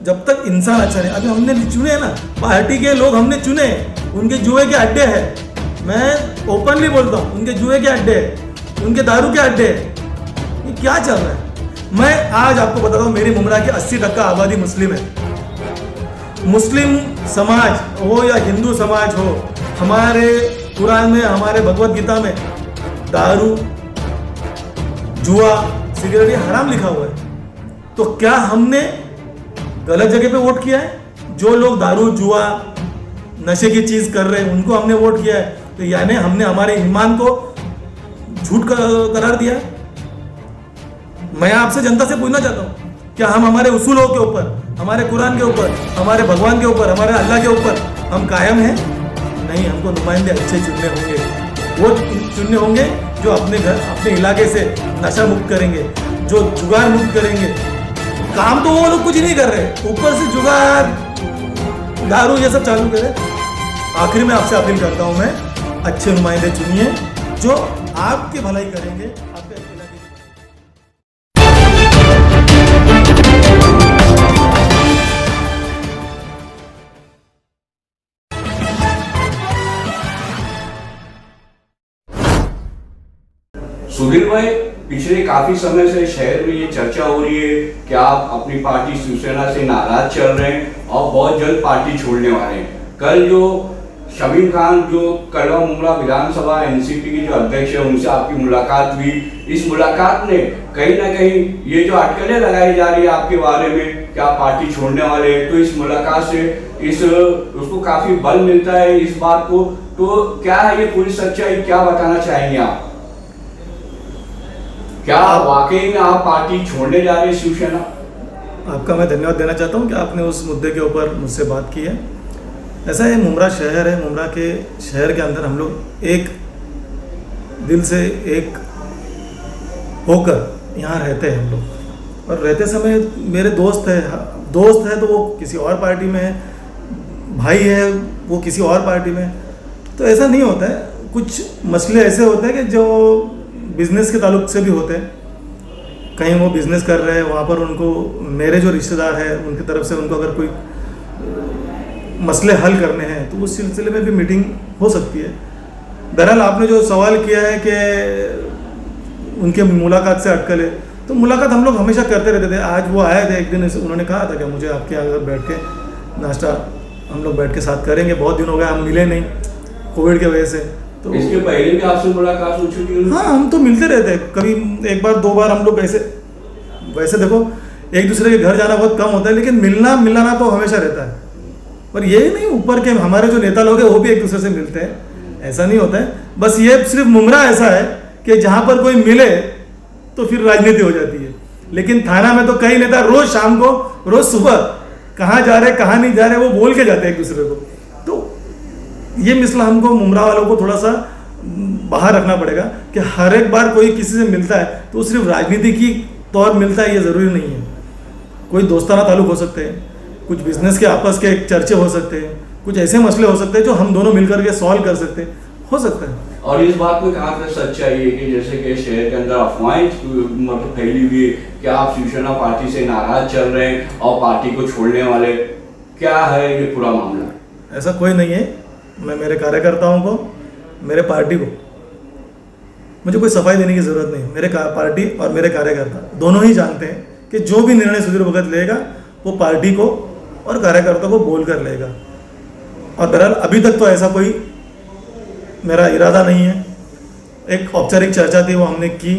जब तक इंसान अच्छा नहीं, अभी हमने चुने ना, पार्टी के लोग हमने चुने, उनके जुए के अड्डे हैं, मैं ओपनली बोलता हूँ, उनके जुए के अड्डे हैं, उनके दारू के अड्डे हैं। ये क्या चल रहा है? मैं आज आपको बताता हूँ, मेरी मुमरा की 80% आबादी मुस्लिम है। मुस्लिम समाज हो या हिंदू समाज हो, हमारे कुरान में, हमारे भगवत गीता में दारू, जुआ, सिगरेट ये हराम लिखा हुआ है। तो क्या हमने गलत जगह पे वोट किया है? जो लोग दारू, जुआ, नशे की चीज कर रहे हैं उनको हमने वोट किया है, तो यानी हमने हमारे ईमान को झूठ करार दिया है। मैं आपसे जनता से पूछना चाहता हूँ, क्या हम हमारे उसूलों के ऊपर, हमारे कुरान के ऊपर, हमारे भगवान के ऊपर, हमारे अल्लाह के ऊपर हम कायम हैं? नहीं, हमको नुमाइंदे अच्छे चुनने होंगे। वो चुनने होंगे जो अपने घर, अपने इलाके से नशा मुक्त करेंगे, जो जुगाड़ मुक्त करेंगे। काम तो वो लोग कुछ नहीं कर रहे, ऊपर से जुगाड़, दारू ये सब चालू करे। आखिर में आपसे अपील करता हूं, मैं अच्छे नुमाइंदे चुनिए जो आपकी भलाई करेंगे, आपके इलाके की। सुधीर भाई, पिछले काफी समय से शहर में ये चर्चा हो रही है कि आप अपनी पार्टी शिवसेना से नाराज चल रहे हैं और बहुत जल्द पार्टी छोड़ने वाले हैं। कल जो शमीम खान, जो कड़वा मुमरा विधानसभा एनसीपी के जो अध्यक्ष है, उनसे आपकी मुलाकात हुई। इस मुलाकात ने कहीं ना कहीं ये जो अटकलें लगाई जा रही है आपके बारे में कि आप पार्टी छोड़ने वाले हैं, तो इस मुलाकात से उसको काफी बल मिलता है इस बात को। तो क्या है ये पूरी सच्चाई, क्या बताना चाहेंगे आप? क्या वाकई में आप पार्टी छोड़ने जा रहे हैं शिवसेना? आपका मैं धन्यवाद देना चाहता हूं कि आपने उस मुद्दे के ऊपर मुझसे बात की है। ऐसा है, मुमरा शहर है, मुमरा के शहर के अंदर हम लोग एक दिल से एक होकर यहाँ रहते हैं हम लोग। और रहते समय मेरे दोस्त है तो वो किसी और पार्टी में है, भाई है वो किसी और पार्टी में। तो ऐसा नहीं होता है, कुछ मसले ऐसे होते हैं कि जो बिजनेस के ताल्लुक से भी होते हैं। कहीं वो बिजनेस कर रहे हैं, वहाँ पर उनको, मेरे जो रिश्तेदार हैं उनकी तरफ से उनको अगर कोई मसले हल करने हैं तो उस सिलसिले में भी मीटिंग हो सकती है। बहरहाल आपने जो सवाल किया है कि उनके मुलाकात से अटकल है, तो मुलाकात हम लोग हमेशा करते रहते थे। आज वो आए थे एक दिन, उन्होंने कहा था कि मुझे आपके यहाँ बैठ के नाश्ता हम लोग बैठ के साथ करेंगे। बहुत दिन हो गए, हम मिले नहीं कोविड की वजह से। तो इसके पहले भी आपसे मुलाकात हो चुकी है? हाँ, हम तो मिलते रहते हैं, कभी एक बार दो बार हम लोग ऐसे। वैसे देखो, एक दूसरे के घर जाना बहुत कम होता है, लेकिन मिलना तो हमेशा रहता है। पर ये नहीं, ऊपर के हमारे जो नेता लोग हैं वो भी एक दूसरे से मिलते हैं, ऐसा नहीं होता है। बस ये सिर्फ मुमरा ऐसा है कि जहाँ पर कोई मिले तो फिर राजनीति हो जाती है। लेकिन थाना में तो कई नेता रोज शाम को, रोज सुबह कहाँ जा रहे कहाँ नहीं जा रहे वो बोल के जाते हैं एक दूसरे को। तो ये मिसला हमको मुमरा वालों को थोड़ा सा बाहर रखना पड़ेगा कि हर एक बार कोई किसी से मिलता है तो सिर्फ राजनीति की तौर मिलता है, ये ज़रूरी नहीं है। कोई दोस्ताना ताल्लुक हो सकते हैं, कुछ बिजनेस के आपस के चर्चे हो सकते हैं, कुछ ऐसे मसले हो सकते हैं जो हम दोनों मिलकर के सॉल्व कर सकते हैं, हो सकता है। और इस बात में कहाँ तक सच्चाई है कि जैसे कि शहर के अंदर अफवाहें मतलब फैली हुई है कि आप शिवसेना पार्टी से नाराज चल रहे हैं और पार्टी को छोड़ने वाले, क्या है ये पूरा मामला? ऐसा कोई नहीं है। मैं मेरे कार्यकर्ताओं को, मेरे पार्टी को, मुझे कोई सफाई देने की ज़रूरत नहीं है। मेरे पार्टी और मेरे कार्यकर्ता दोनों ही जानते हैं कि जो भी निर्णय सुधीर भगत लेगा वो पार्टी को और कार्यकर्ता को बोल कर लेगा। और बहरहाल अभी तक तो ऐसा कोई मेरा इरादा नहीं है। एक औपचारिक चर्चा थी, वो हमने की,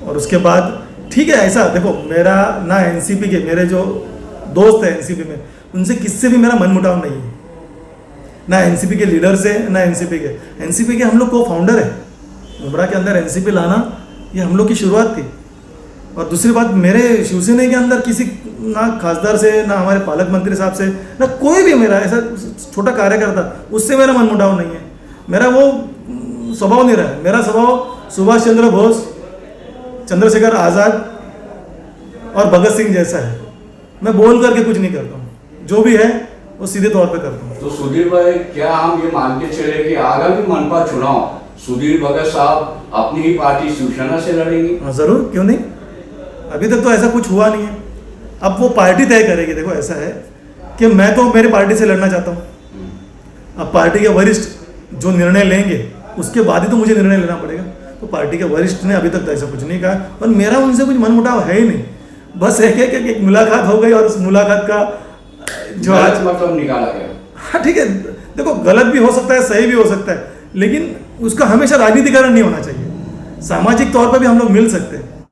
और उसके बाद ठीक है। ऐसा देखो, मेरा ना एनसीपी के, मेरे जो दोस्त हैं एनसीपी में, उनसे किससे भी मेरा मनमुटाव नहीं है, ना एनसीपी के लीडर से, ना एनसीपी के हम लोग को फाउंडर है। मुमरा के अंदर एनसीपी लाना ये हम लोग की शुरुआत थी। और दूसरी बात, मेरे शिवसेना के अंदर किसी, ना खासदार से, ना हमारे पालक मंत्री साहब से, ना कोई भी मेरा ऐसा छोटा कार्यकर्ता, उससे मेरा मनमुटाव नहीं है। मेरा वो स्वभाव नहीं रहा है। मेरा स्वभाव सुभाष चंद्र बोस, चंद्रशेखर आज़ाद और भगत सिंह जैसा है। मैं बोल करके कुछ नहीं करता हूँ, जो भी है वो सीधे तौर पे करता हूँ। तो सुधीर भाई, क्या हम ये मान के चले कि आगामी मनपा चुनाव सुधीर भगत साहब अपनी ही पार्टी शिवसेना से लड़ेंगे? हाँ, जरूर, क्यों नहीं। अभी तक तो ऐसा कुछ हुआ नहीं है। अब वो पार्टी तय करेगी। देखो ऐसा है कि मैं तो मेरी पार्टी से लड़ना चाहता हूँ, अब पार्टी के वरिष्ठ जो निर्णय लेंगे उसके बाद ही तो मुझे निर्णय लेना पड़ेगा। तो पार्टी के वरिष्ठ ने अभी तक ऐसा कुछ नहीं कहा और मेरा उनसे कुछ मनमुटाव है ही नहीं। बस एक मुलाकात हो गई और उस मुलाकात का जो आज मतलब निकाला गया। हाँ ठीक है, देखो गलत भी हो सकता है, सही भी हो सकता है, लेकिन उसका हमेशा राजनीतिकरण नहीं होना चाहिए। सामाजिक तौर पर भी हम लोग मिल सकते हैं।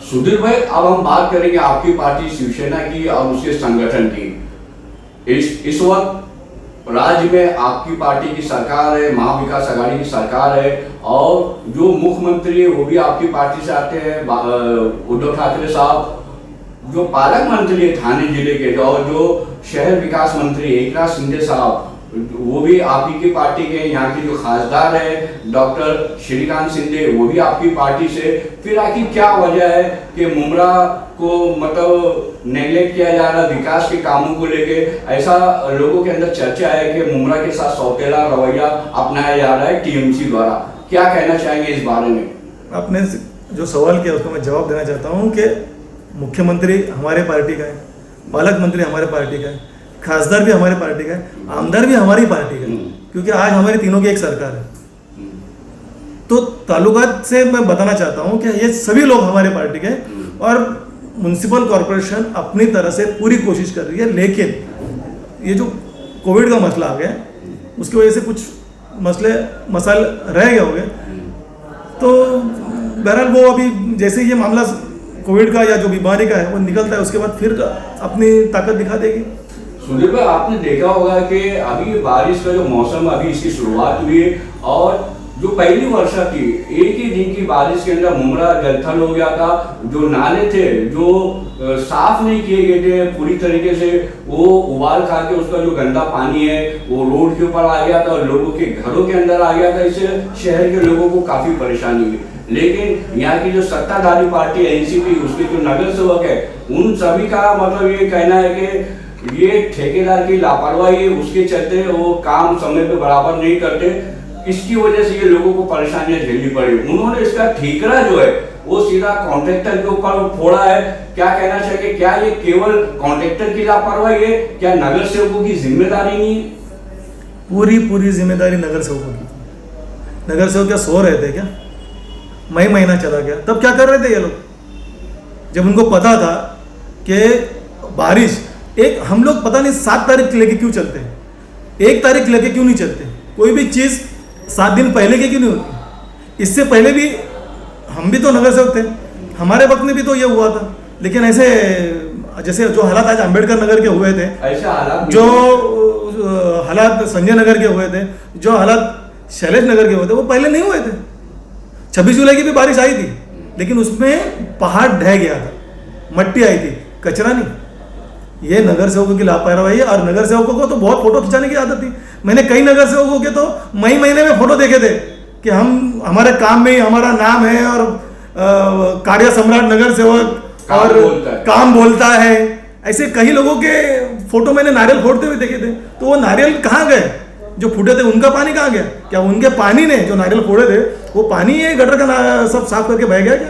सुधीर भाई, अब हम बात करेंगे आपकी पार्टी शिवसेना की और उसके संगठन की। इस वक्त राज्य में आपकी पार्टी की सरकार है, महाविकास आघाड़ी की सरकार है और जो मुख्यमंत्री है वो भी आपकी पार्टी से आते हैं, उद्धव ठाकरे साहब। जो पालक मंत्री है थाने जिले के और जो शहर विकास मंत्री एकनाथ शिंदे साहब वो भी आप ही की पार्टी के। यहाँ के जो खासदार है डॉक्टर श्रीकांत शिंदे वो भी आपकी पार्टी से। फिर आखिर क्या वजह है कि मुमरा को मतलब नेगलेक्ट किया जा रहा विकास के कामों को लेके? ऐसा लोगों के अंदर चर्चा है कि मुमरा के साथ सौतेला रवैया अपनाया जा रहा है टीएमसी द्वारा। क्या कहना चाहेंगे इस बारे में? आपने जो सवाल किया उसका मैं जवाब देना चाहता हूँ कि मुख्यमंत्री हमारे पार्टी का है, पालक मंत्री हमारे पार्टी का है, खासदार भी हमारे पार्टी का है, आमदार भी हमारी पार्टी का है, क्योंकि आज हमारी तीनों की एक सरकार है। तो ताल्लुकात से मैं बताना चाहता हूँ कि ये सभी लोग हमारे पार्टी के हैं और म्युनिसिपल कॉरपोरेशन अपनी तरह से पूरी कोशिश कर रही है। लेकिन ये जो कोविड का मसला आ गया उसकी वजह से कुछ मसाल रह गए होंगे, तो बहरहाल वो अभी जैसे ये मामला कोविड का या जो बीमारी का है वो निकलता है उसके बाद फिर अपनी ताकत दिखा देगी। सुधीर भाई, आपने देखा होगा कि अभी बारिश का जो मौसम अभी इसकी शुरुआत हुई है और जो पहली वर्षा थी एक ही दिन की बारिश के अंदर मुमरा जलथल हो गया था। जो नाले थे जो साफ नहीं किए गए थे पूरी तरीके से, वो उबाल खा के उसका जो गंदा पानी है वो रोड के ऊपर आ गया था और लोगों के घरों के अंदर आ गया था। इससे शहर के लोगों को काफी परेशानी हुई। लेकिन यहाँ की जो सत्ताधारी पार्टी एनसीपी उसके जो नगर सेवक है उन सभी का मतलब ये कहना है कि ये ठेकेदार की लापरवाही है, उसके चलते वो काम समय पे बराबर नहीं करते, इसकी वजह से ये लोगों को परेशानियां झेलनी पड़ी। उन्होंने इसका ठीकरा जो है वो सीधा कॉन्ट्रैक्टर के ऊपर फोड़ा है। क्या कहना चाहिए, क्या ये केवल कॉन्ट्रैक्टर की लापरवाही है, क्या नगर सेवकों की जिम्मेदारी नहीं? पूरी जिम्मेदारी नगर सेवकों की। नगर सेवक क्या सो रहे थे क्या? मई महीना चला गया तब क्या कर रहे थे ये लोग? जब उनको पता था कि बारिश एक हम लोग पता नहीं 7 तारीख लेके क्यों चलते हैं, 1 तारीख लेके क्यों नहीं चलते? कोई भी चीज़ 7 दिन पहले के क्यों नहीं होती? इससे पहले भी हम भी तो नगर सेवक थे, हमारे वक्त में भी तो ये हुआ था। लेकिन ऐसे जैसे जो हालात आज अम्बेडकर नगर के हुए थे, ऐसे हालात जो हालात संजय नगर के हुए थे, जो हालात शैलेश नगर के हुए थे वो पहले नहीं हुए थे। 26 जुलाई की भी बारिश आई थी लेकिन उसमें पहाड़ ढह गया था, मट्टी आई थी, कचरा नहीं। ये नगर सेवकों की लापरवाही है और नगर सेवकों को तो बहुत फोटो खिंचाने की आदत थी। मैंने कई नगर सेवकों के तो मई महीने में फोटो देखे थे कि हम हमारे काम में ही हमारा नाम है और कार्य सम्राट नगर सेवक और काम बोलता है। ऐसे कई लोगों के फोटो मैंने नारियल फोड़ते हुए देखे थे। तो वो नारियल कहाँ गए? जो फूटे थे उनका पानी कहाँ गया? क्या उनके पानी ने जो नारियल फोड़े थे वो पानी ये गटर का सब साफ करके बह गया क्या?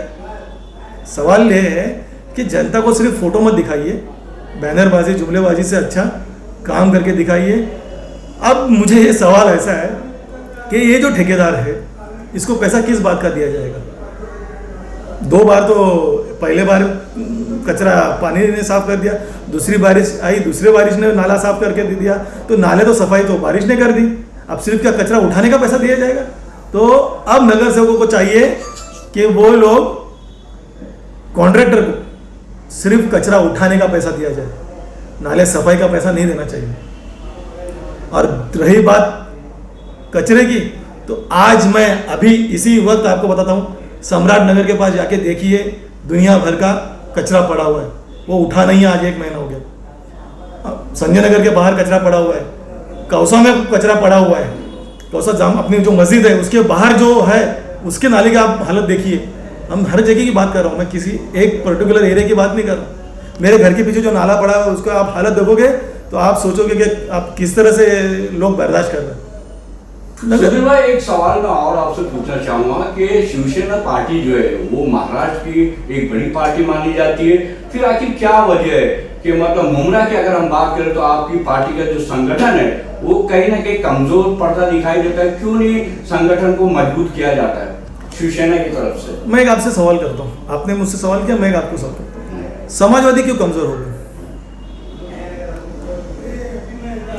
सवाल ये है कि जनता को सिर्फ फोटो मत दिखाइए, बैनरबाजी जुमलेबाजी से अच्छा काम करके दिखाइए। अब मुझे ये सवाल ऐसा है कि ये जो ठेकेदार है इसको पैसा किस बात का दिया जाएगा? 2 बार तो पहले बार कचरा पानी ने साफ कर दिया, दूसरी बारिश आई, दूसरी बारिश ने नाला साफ करके दे दिया। तो नाले तो सफाई तो बारिश ने कर दी, अब सिर्फ क्या कचरा उठाने का पैसा दिया जाएगा? तो अब नगर सेवकों को चाहिए कि वो लोग कॉन्ट्रैक्टर को सिर्फ कचरा उठाने का पैसा दिया जाए, नाले सफाई का पैसा नहीं देना चाहिए। और रही बात कचरे की, तो आज मैं अभी इसी वक्त आपको बताता हूँ, सम्राट नगर के पास जाके देखिए, दुनिया भर का कचरा पड़ा हुआ है, वो उठा नहीं है, आज 1 महीना हो गया। संजय नगर के बाहर कचरा पड़ा हुआ है, कौसा में कचरा पड़ा हुआ है, कौसा जाम अपनी जो मस्जिद है उसके बाहर जो है उसके नाले की आप हालत देखिए। हम हर जगह की बात कर रहा हूँ, मैं किसी एक पर्टिकुलर एरिया की बात नहीं कर रहा। मेरे घर के पीछे जो नाला पड़ा है उसको आप हालत देखोगे तो आप सोचोगे कि आप किस तरह से लोग बर्दाश्त कर रहे हैं। सुधीर भाई, एक सवाल मैं और आपसे पूछना चाहूंगा कि शिवसेना पार्टी जो है वो महाराष्ट्र की एक बड़ी पार्टी मानी जाती है, फिर आखिर क्या वजह है कि मतलब मुमरा की अगर हम बात करें तो आपकी पार्टी का जो संगठन है वो कहीं ना कहीं कमजोर पड़ता दिखाई देता है, क्यों नहीं संगठन को मजबूत किया जाता है शिवसेना की तरफ से? मैं एक आपसे सवाल करता हूँ, आपने मुझसे सवाल किया, मैं एक आपको सवाल करता हूँ। समाजवादी क्यों कमजोर हो गए?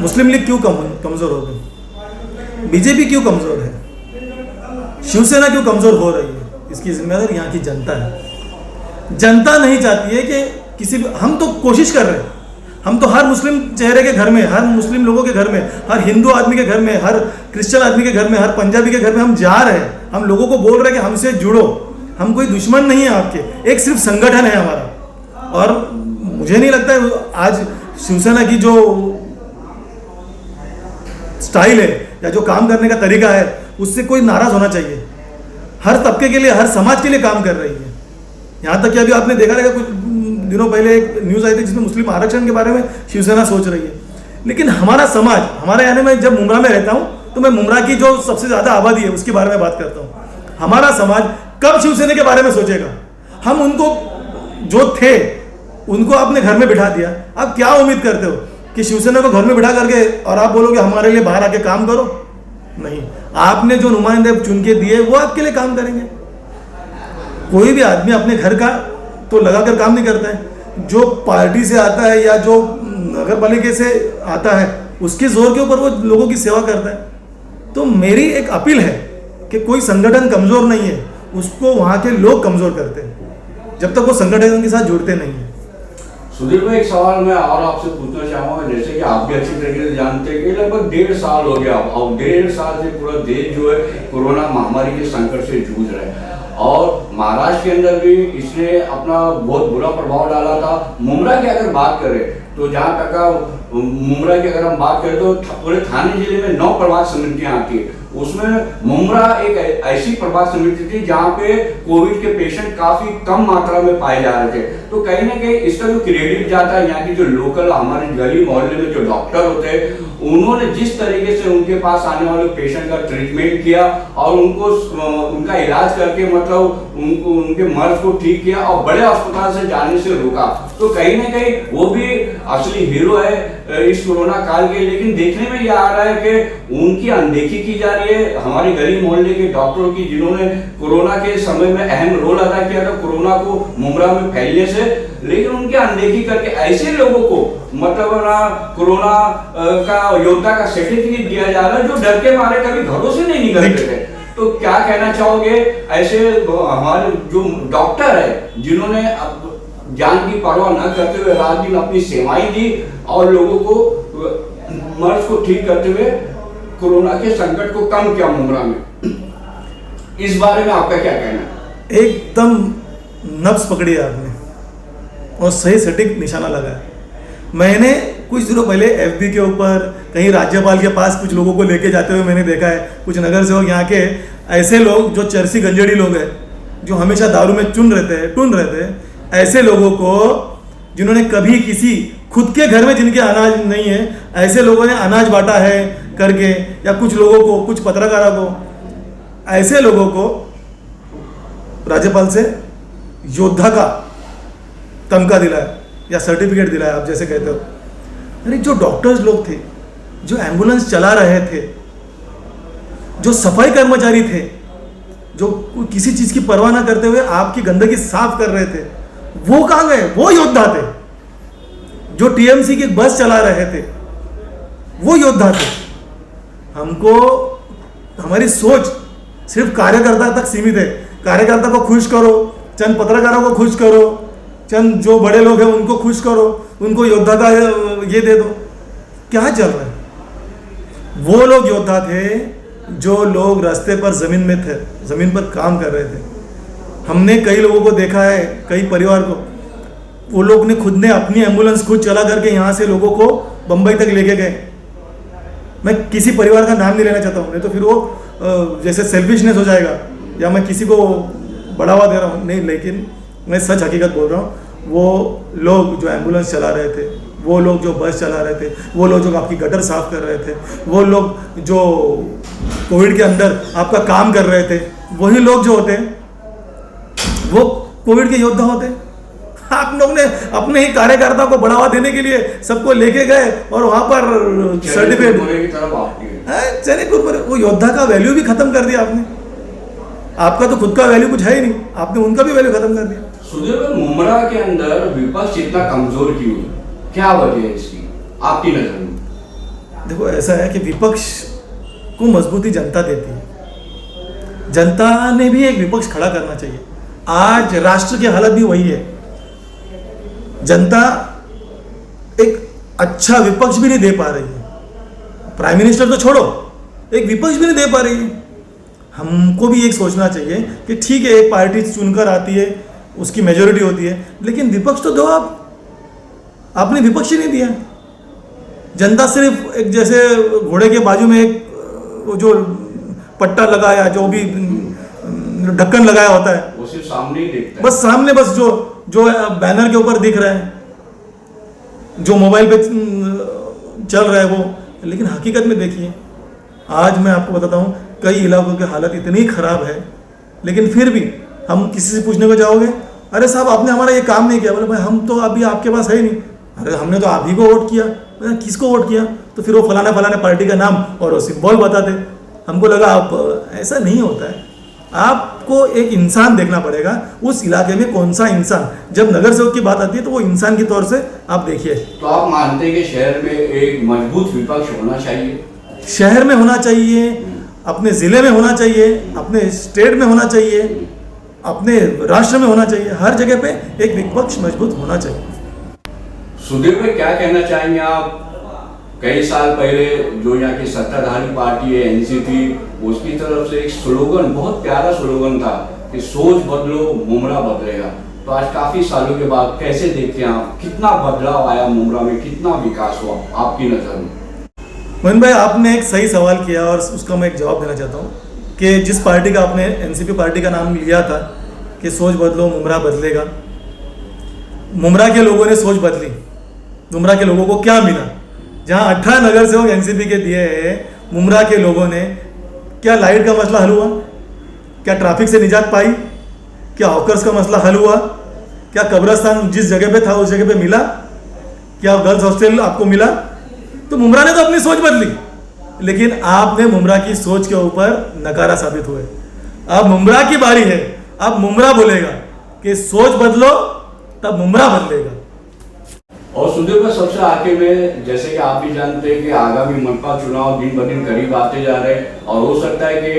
मुस्लिम लीग क्यों कमजोर हो गई? बीजेपी क्यों कमजोर है? शिवसेना क्यों कमजोर हो रही है? इसकी जिम्मेदार यहाँ की जनता है। जनता नहीं चाहती है कि किसी, हम तो कोशिश कर रहे हैं, हम तो हर मुस्लिम चेहरे के घर में, हर मुस्लिम लोगों के घर में, हर हिंदू आदमी के घर में, हर क्रिश्चियन आदमी के घर में, हर पंजाबी के घर में हम जा रहे हैं, हम लोगों को बोल रहे हैं कि हमसे जुड़ो, हम कोई दुश्मन नहीं है आपके, एक सिर्फ संगठन है हमारा। और मुझे नहीं लगता है आज शिवसेना की जो स्टाइल है या जो काम करने का तरीका है उससे कोई नाराज होना चाहिए। हर तबके के लिए, हर समाज के लिए काम कर रही है। यहाँ तक कि अभी आपने देखा रहेगा, कुछ दिनों पहले एक न्यूज़ आई थी जिसमें मुस्लिम आरक्षण के बारे में शिवसेना सोच रही है। लेकिन हमारा समाज, हमारे यानी मैं जब मुमरा में रहता हूँ तो मैं मुमरा की जो सबसे ज़्यादा आबादी है उसके बारे में बात करता हूँ। हमारा समाज कब शिवसेना के बारे में सोचेगा? हम उनको जो थे उनको आपने घर में बिठा दिया, आप क्या उम्मीद करते हो कि शिवसेना को घर में बिठा करके और आप बोलोगे हमारे लिए बाहर आके काम करो? नहीं, आपने जो नुमाइंदे चुन के दिए वो आपके लिए काम करेंगे। कोई भी आदमी अपने घर का तो लगा कर काम नहीं करता है। जो पार्टी से आता है या जो नगर पालिका से आता है उसके जोर के ऊपर वो लोगों की सेवा करता है। तो मेरी एक अपील है कि कोई संगठन कमजोर नहीं है, उसको वहाँ के लोग कमजोर करते हैं जब तक वो संगठन के साथ जुड़ते नहीं है। सुधीर भाई, एक सवाल मैं और आपसे पूछना चाहूंगा, जैसे कि आप भी अच्छी तरीके से जानते हैं कि लगभग 1.5 साल हो गया और 1.5 साल से पूरा देश जो है कोरोना महामारी के संकट से जूझ रहा है और महाराष्ट्र के अंदर भी इसने अपना बहुत बुरा प्रभाव डाला था। मुमरा की अगर बात करें तो जहाँ तक मुमरा की अगर हम बात करें तो पूरे थाने जिले में 9 प्रभाग समितियां आती है, उसमें मुमरा एक ऐसी प्रभाग समिति थी जहाँ पे कोविड के पेशेंट काफी कम मात्रा में पाए जा रहे थे। तो कहीं ना कहीं इसका जो क्रेडिट जाता है यहाँ की जो लोकल हमारे गली मोहल्ले में जो डॉक्टर होते हैं उन्होंने जिस तरीके से उनके पास आने वाले पेशेंट का ट्रीटमेंट किया और उनको उनका इलाज करके मतलब उनको उनके मर्ज को ठीक किया और बड़े अस्पताल से जाने से रोका, तो कहीं ना कहीं वो भी असली हीरो है इस कोरोना काल के। लेकिन देखने में यह आ रहा है कि उनकी अनदेखी की जा रही है हमारे गली मोहल्ले के डॉक्टरों की, जिन्होंने कोरोना के समय में अहम रोल अदा किया था कोरोना को मुमरा में फैलने से, लेकिन उनकी अनदेखी करके ऐसे लोगों को मतलब ना कोरोना का योद्धा का सर्टिफिकेट दिया जा रहा है जो डर के मारे कभी घरों से नहीं निकलते थे। तो क्या कहना चाहोगे ऐसे हमारे जो डॉक्टर है जिन्होंने जान की परवाह न करते हुए रात दिन अपनी सेवाएं दी और लोगों को मर्ज को ठीक करते हुए कोरोना के संकट को कम किया मुमरा में, इस बारे में आपका क्या कहना है? एकदम नब्ज पकड़ी है आपने और सही सटीक निशाना लगाया। मैंने कुछ दिनों पहले एफबी के ऊपर कहीं राज्यपाल के पास कुछ लोगों को लेके जाते हुए मैंने देखा है, कुछ नगर सेवक यहाँ के ऐसे लोग जो चरसी गंजेड़ी लोग हैं जो हमेशा दारू में टुन रहते हैं, ऐसे लोगों को जिन्होंने कभी किसी खुद के घर में जिनके अनाज नहीं है ऐसे लोगों ने अनाज बांटा है करके, या कुछ लोगों को, कुछ पत्रकारों को, ऐसे लोगों को राज्यपाल से योद्धा का तमगा दिलाया या सर्टिफिकेट दिलाया, आप जैसे कहते हो। अरे जो डॉक्टर्स लोग थे, जो एम्बुलेंस चला रहे थे, जो सफाई कर्मचारी थे, जो किसी चीज की परवाह ना करते हुए आपकी गंदगी साफ कर रहे थे, वो कहां गए? वो योद्धा थे। जो टीएमसी की बस चला रहे थे वो योद्धा थे। हमको हमारी सोच सिर्फ कार्यकर्ता तक सीमित है। कार्यकर्ता को खुश करो, चंद पत्रकारों को खुश करो, चंद जो बड़े लोग हैं उनको खुश करो, उनको योद्धा का ये दे दो। क्या चल रहा है? वो लोग योद्धा थे जो लोग रास्ते पर जमीन में थे, जमीन पर काम कर रहे थे। हमने कई लोगों को देखा है, कई परिवार को, वो लोग ने खुद ने अपनी एम्बुलेंस खुद चला करके यहाँ से लोगों को बंबई तक लेके गए। मैं किसी परिवार का नाम नहीं लेना चाहता हूँ, नहीं तो फिर वो जैसे सेल्फिशनेस हो जाएगा या मैं किसी को बढ़ावा दे रहा हूँ, नहीं, लेकिन मैं सच हकीकत बोल रहा हूँ। वो लोग जो एम्बुलेंस चला रहे थे वो लोग जो बस चला रहे थे, वो लोग जो आपकी गटर साफ कर रहे थे, वो लोग जो कोविड के अंदर आपका काम कर रहे थे, वही लोग जो होते हैं वो कोविड के योद्धा होते हैं। आप लोग ने अपने ही कार्यकर्ता को बढ़ावा देने के लिए सबको लेके गए और वहां पर सर्टिफिकेट, चले वो योद्धा का वैल्यू भी खत्म कर दिया आपने। आपका तो खुद का वैल्यू कुछ है ही नहीं, आपने उनका भी वैल्यू खत्म कर दिया। सुधीर भाई, मुमरा के अंदर विपक्ष इतना कमजोर क्यों है? क्या वजह है इसकी आपकी नजर में? देखो, ऐसा है कि विपक्ष को मजबूती जनता देती है। जनता ने भी एक विपक्ष खड़ा करना चाहिए। आज राष्ट्र की हालत भी वही है। जनता एक अच्छा विपक्ष भी नहीं दे पा रही है। प्राइम मिनिस्टर तो छोड़ो, एक विपक्ष भी नहीं दे पा रही है। हमको भी एक सोचना चाहिए कि ठीक है, एक पार्टी चुनकर आती है, उसकी मेजोरिटी होती है, लेकिन विपक्ष तो दो आप। आपने विपक्ष ही नहीं दिया। जनता सिर्फ एक जैसे घोड़े के बाजू में एक वो जो पट्टा लगाया, जो भी ढक्कन लगाया होता है, वो सिर्फ सामने ही देखता है। बस सामने, बस जो बैनर के ऊपर दिख रहा है, जो मोबाइल पे चल रहा है वो। लेकिन हकीकत में देखिए, आज मैं आपको बताता हूँ, कई इलाकों की हालत इतनी खराब है, लेकिन फिर भी हम किसी से पूछने को जाओगे, अरे साहब आपने हमारा ये काम नहीं किया। बोले भाई हम तो अभी आपके पास है ही नहीं। अरे हमने तो आप ही को वोट किया। किसको वोट किया? तो फिर वो फलाना फलाना पार्टी का नाम और वो सिंबल बताते। हमको लगा आप, ऐसा नहीं होता है। आपको एक इंसान देखना पड़ेगा, उस इलाके में कौन सा इंसान। जब नगर सेवक की बात आती है तो वो इंसान के तौर से आप देखिए। तो आप मानते हैं कि शहर में एक मजबूत विपक्ष होना चाहिए? शहर में होना चाहिए, अपने जिले में होना चाहिए, अपने स्टेट में होना चाहिए, अपने राष्ट्र में होना चाहिए। हर जगह पे एक विपक्ष मजबूत होना चाहिए। सुधीर भाई, क्या कहना चाहेंगे आप? कई साल पहले जो यहाँ की सत्ताधारी पार्टी है एनसीपी, उसकी तरफ से एक स्लोगन, बहुत प्यारा स्लोगन था कि सोच बदलो मुमरा बदलेगा। तो आज काफी सालों के बाद कैसे देखते हैं आप, कितना बदलाव आया मुमरा में, कितना विकास हुआ आपकी नजर में? मोहन भाई, आपने एक सही सवाल किया और उसका मैं एक जवाब देना चाहता हूँ कि जिस पार्टी का आपने एनसीपी पार्टी का नाम लिया था कि सोच बदलो मुमरा बदलेगा, मुमरा के लोगों ने सोच बदली। मुमरा के लोगों को क्या मिला? जहाँ 18 नगर सेवक एनसीपी के दिए हैं, मुमरा के लोगों ने क्या लाइट का मसला हल हुआ? क्या ट्रैफिक से निजात पाई? क्या हॉकर्स का मसला हल हुआ? क्या कब्रस्तान जिस जगह पे था उस जगह पे मिला? क्या गर्ल्स हॉस्टल आपको मिला? तो मुमरा ने तो अपनी सोच बदली, लेकिन आपने मुमरा की सोच के ऊपर नकारा साबित हुए। अब मुमरा की बारी है। अब मुमरा बोलेगा कि सोच बदलो, तब मुमरा बदलेगा। और सुधीर भाई, सबसे आखिर में, जैसे कि आप भी जानते हैं कि आगामी मनपा चुनाव दिन ब दिन करीब आते जा रहे हैं और हो सकता है कि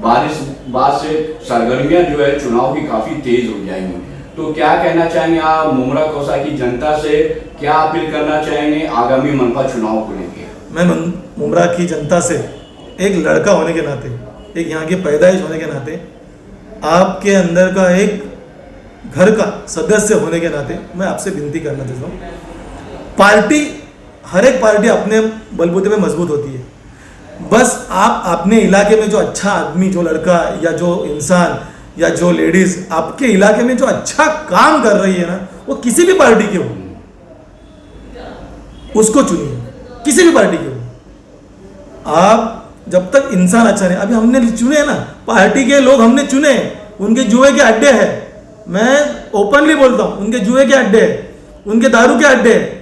बारिश बाद से सरगर्मियां जो है चुनाव की काफी तेज हो जाएंगी। तो क्या कहना चाहेंगे आप मुमरा कोसा की जनता से? क्या अपील करना चाहेंगे आगामी मनपा चुनाव को लेकर? मैं मुमरा की जनता से एक लड़का होने के नाते, एक यहाँ की पैदाइश होने के नाते, आपके अंदर का एक घर का सदस्य होने के नाते मैं आपसे विनती करना चाहता हूँ। पार्टी, हर एक पार्टी अपने बलबूते में मजबूत होती है। बस आप अपने इलाके में जो अच्छा आदमी, जो लड़का या जो इंसान या जो लेडीज आपके इलाके में जो अच्छा काम कर रही है ना, वो किसी भी पार्टी के हो, उसको चुनिए। किसी भी पार्टी के हो। आप जब तक इंसान अच्छा नहीं, अभी हमने चुने ना, पार्टी के लोग हमने चुने, उनके जुए के अड्डे हैं। मैं ओपनली बोलता हूँ, उनके जुए के अड्डे हैं, उनके दारू के अड्डे हैं।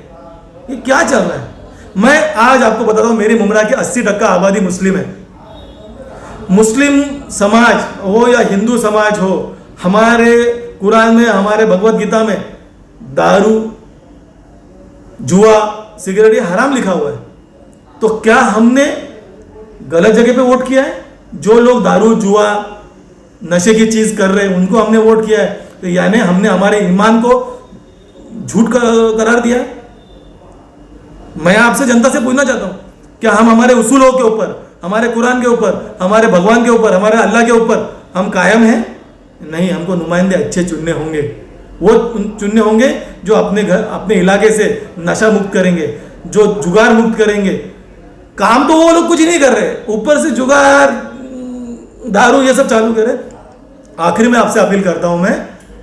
ये क्या चल रहा है? मैं आज आपको बताता हूँ, मेरी मुमरा की 80% आबादी मुस्लिम है। मुस्लिम समाज हो या हिंदू समाज हो, हमारे कुरान में, हमारे भगवत गीता में दारू, जुआ, सिगरेट ये हराम लिखा हुआ है। तो क्या हमने गलत जगह पे वोट किया है? जो लोग दारू, जुआ, नशे की चीज कर रहे हैं उनको हमने वोट किया है, तो यानी हमने हमारे ईमान को झूठ करार दिया है। मैं आपसे जनता से पूछना चाहता हूं, क्या हम हमारे उसूलों के ऊपर, हमारे कुरान के ऊपर, हमारे भगवान के ऊपर, हमारे अल्लाह के ऊपर हम कायम हैं? नहीं, हमको नुमाइंदे अच्छे चुनने होंगे। वो चुनने होंगे जो अपने घर, अपने इलाके से नशा मुक्त करेंगे, जो जुगाड़ मुक्त करेंगे। काम तो वो लोग कुछ नहीं कर रहे, ऊपर से जुगाड़, दारू ये सब चालू करे। आखिर में आपसे अपील करता हूं मैं,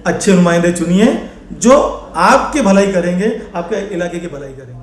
अच्छे नुमाइंदे चुनिए जो आपके भलाई करेंगे, आपके इलाके की भलाई करेंगे।